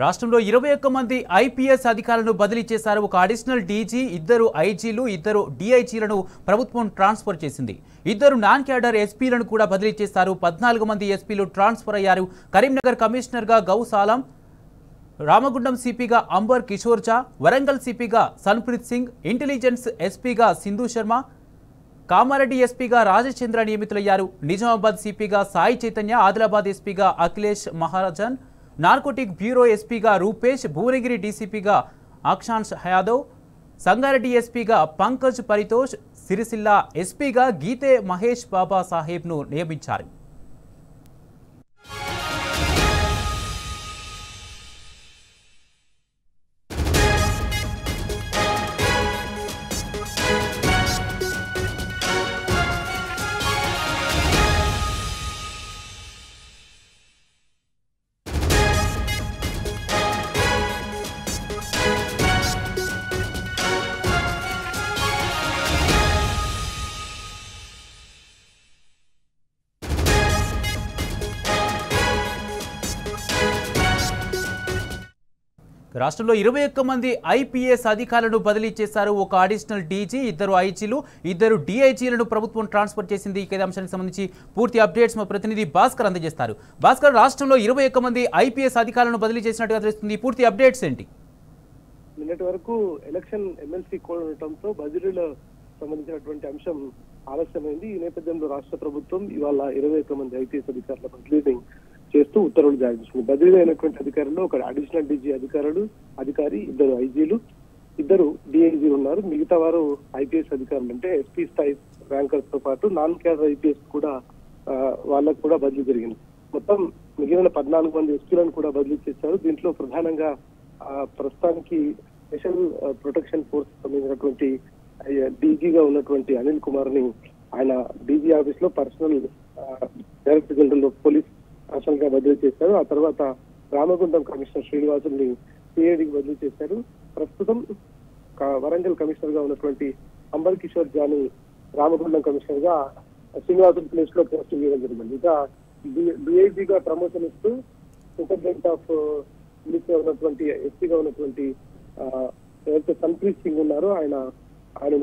రాష్ట్రంలో 21 మంది ఐపీఎస్ అధికారులను బదిలీ చేశారు. ఒక అడిషనల్ డీజీ, ఇద్దరు ఐజీలు, ఇద్దరు డీఐజీలను ప్రభుత్వం ట్రాన్స్ఫర్ చేసింది. ఇద్దరు నాన్ క్యాడర్ ఎస్పీలను కూడా బదిలీ చేశారు. 14 మంది ఎస్పీలు ట్రాన్స్ఫర్ అయ్యారు. కరీంనగర్ కమిషనర్గా గౌస్ ఆలం, రామగుండం సిపిగా అంబర్ కిషోర్ ఝా, వరంగల్ సిపిగా సన్ప్రీత్ సింగ్, ఇంటెలిజెన్స్ ఎస్పీగా సింధు శర్మ, కామారెడ్డి ఎస్పీగా రాజచంద్ర నియమితులయ్యారు. నిజామాబాద్ సిపిగా సాయి చైతన్య, ఆదిలాబాద్ ఎస్పీగా అఖిలేష్ మహారాజన్, నార్కోటిక్ బ్యూరో ఎస్పీగా రూపేష్, భువనగిరి డీసీపీగా అక్షాంష్ యాదవ్, సంగారెడ్డి ఎస్పీగా పంకజ్ పరితోష్, సిరిసిల్ల ఎస్పీగా గీతే మహేష్ బాబా సాహెబ్ను నియమించారు. రాష్ట్రంలో 21 మంది ఐపీఎస్ అధికారులను బదిలీ చేశారు. ఒక అడిషనల్ డీజీ, ఇద్దరు ఐజీలు, ఇద్దరు డీఐజీలను ప్రభుత్వం ట్రాన్స్ఫర్ చేసింది. ఇదే అంశానికి సంబంధించి పూర్తి అప్డేట్స్ మా ప్రతినిధి భాస్కర్ అందజేస్తారు. భాస్కర్, రాష్ట్రంలో 21 మంది ఐపీఎస్ అధికారులను బదిలీ చేసినట్టుగా తెలుస్తుంది. పూర్తి అప్డేట్స్ ఏంటి? నిన్నటి వరకు ఎలక్షన్ ఎమ్మెల్సీ కోడ్ ఉండటంతో బదిలీలో సంబంధించినటువంటి అంశం ఆలస్యమైంది. ఈ నేపథ్యంలో రాష్ట్ర ప్రభుత్వం ఇవాళ 21 మంది ఐపీఎస్ అధికారుల బదిలీని చేస్తూ ఉత్తర్వులు జారీ చేసింది. బదిలీ అయినటువంటి అధికారులు ఒక అడిషనల్ డీజీ అధికారి, ఇద్దరు ఐజీలు, ఇద్దరు డిఐజీలు ఉన్నారు. మిగతా వారు ఐపీఎస్ అధికారులు, అంటే ఎస్పీ స్థాయి ర్యాంకర్స్ తో పాటు నాన్ క్యాడర్ ఐపీఎస్ కూడా వాళ్ళకు కూడా బదిలీ జరిగింది. మొత్తం మిగిలిన 14 మంది ఎస్పీలను కూడా బదిలీ చేశారు. దీంట్లో ప్రధానంగా ప్రస్తుతానికి స్పెషల్ ప్రొటెక్షన్ ఫోర్స్ సంబంధించినటువంటి డీజీగా ఉన్నటువంటి అనిల్ కుమార్ ని ఆయన డీజీ ఆఫీస్ లో personal director general of police personnel గా బదిలీ చేశారు. ఆ తర్వాత రామగుండం కమిషనర్ శ్రీనివాసుని సిఐడికి బదిలీ చేశారు. ప్రస్తుతం వరంగల్ కమిషనర్ గా ఉన్నటువంటి అంబర్ కిషోర్ ఝాని రామగుండం కమిషనర్ గా శ్రీనివాసుని ప్లేస్ లో పోస్టింగ్ ఇవ్వడం జరిగింది. ఇక డిఐజీగా ప్రమోషన్ ఇస్తూ సూపరింటెండెంట్ ఆఫ్ పోలీస్ గా ఉన్నటువంటి ఎస్పీగా ఉన్నటువంటి ఎవరైతే సన్ప్రీత్ సింగ్ ఉన్నారో ఆయన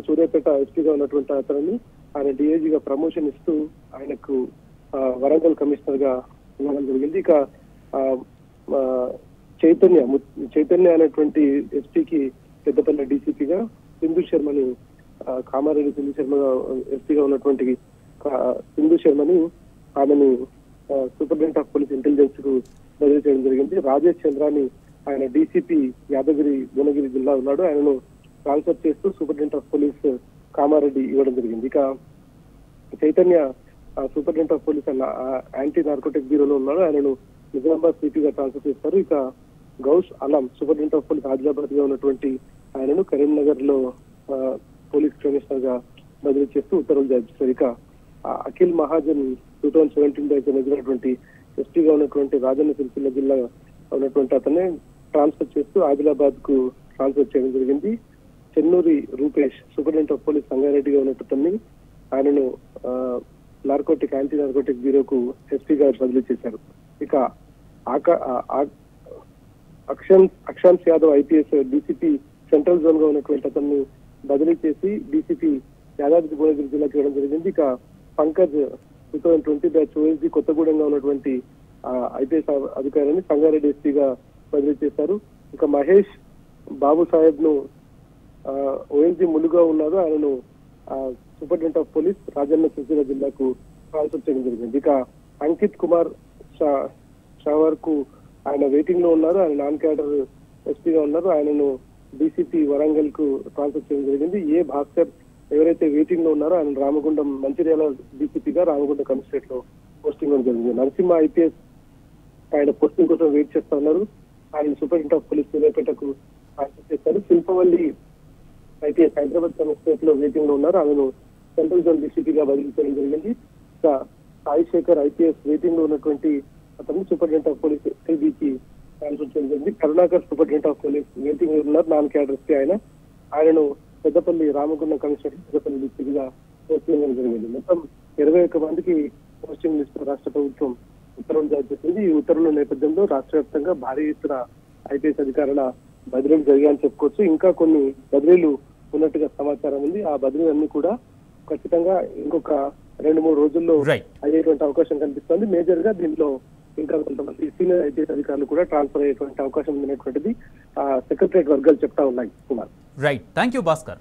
సూర్యాపేట ఎస్పీగా ఉన్నటువంటి అతన్ని ఆయన డిఐజీగా ప్రమోషన్ ఇస్తూ ఆయనకు వరంగల్ కమిషనర్ గా ఇవ్వడం జరిగింది. ఇక చైతన్య అనేటువంటి ఎస్పీకి పెద్దపల్లి డీసీపీగా, సింధు శర్మని కామారెడ్డి సింధు శర్మగా ఎస్పీగా ఉన్నటువంటి సింధు శర్మని ఆమెను సూపరింటెండెంట్ ఆఫ్ పోలీస్ ఇంటెలిజెన్స్ కు బదిలీ చేయడం జరిగింది. రాజేష్ చంద్రాని ఆయన డీసీపీ యాదగిరి భువనగిరి జిల్లా ఉన్నాడు, ఆయనను ట్రాన్స్ఫర్ చేస్తూ సూపరింటెండెంట్ ఆఫ్ పోలీస్ కామారెడ్డి ఇవ్వడం జరిగింది. ఇక Chaitanya superintendent of police anti narcotic బ్యూరోలో ఉన్నాడు, ఆయనను నిజామాబాద్ సిపిగా ట్రాన్స్ఫర్ చేస్తారు. ఇక Ghouse Alam superintendent of police Adilabad గా ఉన్నటువంటి ఆయనను కరీంనగర్ లో పోలీస్ కమిషనర్ గా బదిలీ చేస్తూ ఉత్తర్వులు జారీ చేస్తారు. ఇక అఖిల్ మహాజన్ 2017 అయితే ఎదిగినటువంటి ఎస్పీగా ఉన్నటువంటి రాజన్న సిరిసిల్ల జిల్లా ఉన్నటువంటి అతన్ని ట్రాన్స్ఫర్ చేస్తూ ఆదిలాబాద్ కు ట్రాన్స్ఫర్ చేయడం జరిగింది. Chennuri Rupesh superintendent of police సంగారెడ్డిగా ఉన్నటువంటి ఆయనను యాంటీ నార్కోటిక్ బ్యూరోకు ఎస్పీగా బదిలీ చేశారు. ఇక Akshansh Yadav IPS DCP central zone గా ఉన్నటువంటి అతన్ని బదిలీ చేసి డీసీపీ యాదాద్రి భువనగిరి జిల్లాకి ఇవ్వడం జరిగింది. ఇక పంకజ్ 2020 బ్యాచ్ ఓఎస్డీ కొత్తగూడెంగా ఉన్నటువంటి ఐపీఎస్ అధికారిని సంగారెడ్డి ఎస్పీగా బదిలీ చేశారు. ఇక మహేష్ బాబు సాహెబ్ ను ఓఎస్డీ ములుగా ఉన్నారు, ఆయనను superintendent of police Rajanna Sircilla జిల్లాకు ట్రాన్స్ఫర్ చేయడం జరిగింది. ఇక అంకిత్ కుమార్ షావర్ కు ఆయన వెయిటింగ్ లో ఉన్నారు, ఆయన నాన్ క్యాడర్ ఎస్పీగా ఉన్నారు, ఆయనను డీసీపీ వరంగల్ కు ట్రాన్స్ఫర్ చేయడం జరిగింది. ఏ భాస్కర్ ఎవరైతే వెయిటింగ్ లో ఉన్నారో ఆయన రామగుండం మంచిర్యాల డీసీపీగా రామగుండం కమిషనరేట్ లో పోస్టింగ్ ఇవ్వడం జరిగింది. నరసింహ ఐపీఎస్ ఆయన పోస్టింగ్ కోసం వెయిట్ చేస్తా ఉన్నారు, ఆయన సూపరింటెండెంట్ ఆఫ్ పోలీస్ సూర్యాపేటకు ట్రాన్స్ఫర్ చేస్తారు. శిల్పవల్లి ఐపీఎస్ హైదరాబాద్ కమిషనరేట్ లో వెయిటింగ్ లో ఉన్నారు, ఆమెను సెంట్రల్ జోన్ డీసీపీగా బదిలీ చేయడం జరిగింది. ఇంకా సాయి శేఖర్ ఐపీఎస్ వెయిటింగ్ లో ఉన్నటువంటి అతను సూపరింటెండెంట్ ఆఫ్ పోలీస్ ఎస్ఐబికి ట్రాన్స్ఫర్ చేయడం జరిగింది. Karunakar superintendent of police waiting లో ఉన్నారు, నాన్ క్యాడర్ ఎస్పీ ఆయనను పెద్దపల్లి రామగుండం కమిషనర్ పెద్దపల్లి డీసీపీగా పోస్టింగ్ జరిగింది. మొత్తం 21 మందికి పోస్టింగ్ ఇస్తూ రాష్ట్ర ప్రభుత్వం ఉత్తర్వులు జారీ చేసింది. ఈ ఉత్తర్వుల నేపథ్యంలో రాష్ట్ర వ్యాప్తంగా భారీ ఎత్తున ఐపీఎస్ అధికారుల బదిలీలు జరిగాయని చెప్పుకోవచ్చు. ఇంకా కొన్ని బదిలీలు ఉన్నట్టుగా సమాచారం ఉంది. ఆ బదిలీలన్నీ కూడా ఖచ్చితంగా ఇంకొక 2-3 రోజుల్లో అయ్యేటువంటి అవకాశం కనిపిస్తుంది. మేజర్ గా దీంట్లో ఇంకా కొంతమంది సీనియర్ ఐపీఎస్ అధికారులు కూడా ట్రాన్స్ఫర్ అయ్యేటువంటి అవకాశం ఉందనేటువంటిది సెక్రటరియట్ వర్గాలు చెప్తా ఉన్నాయి. Kumar, right, thank you Bhaskar.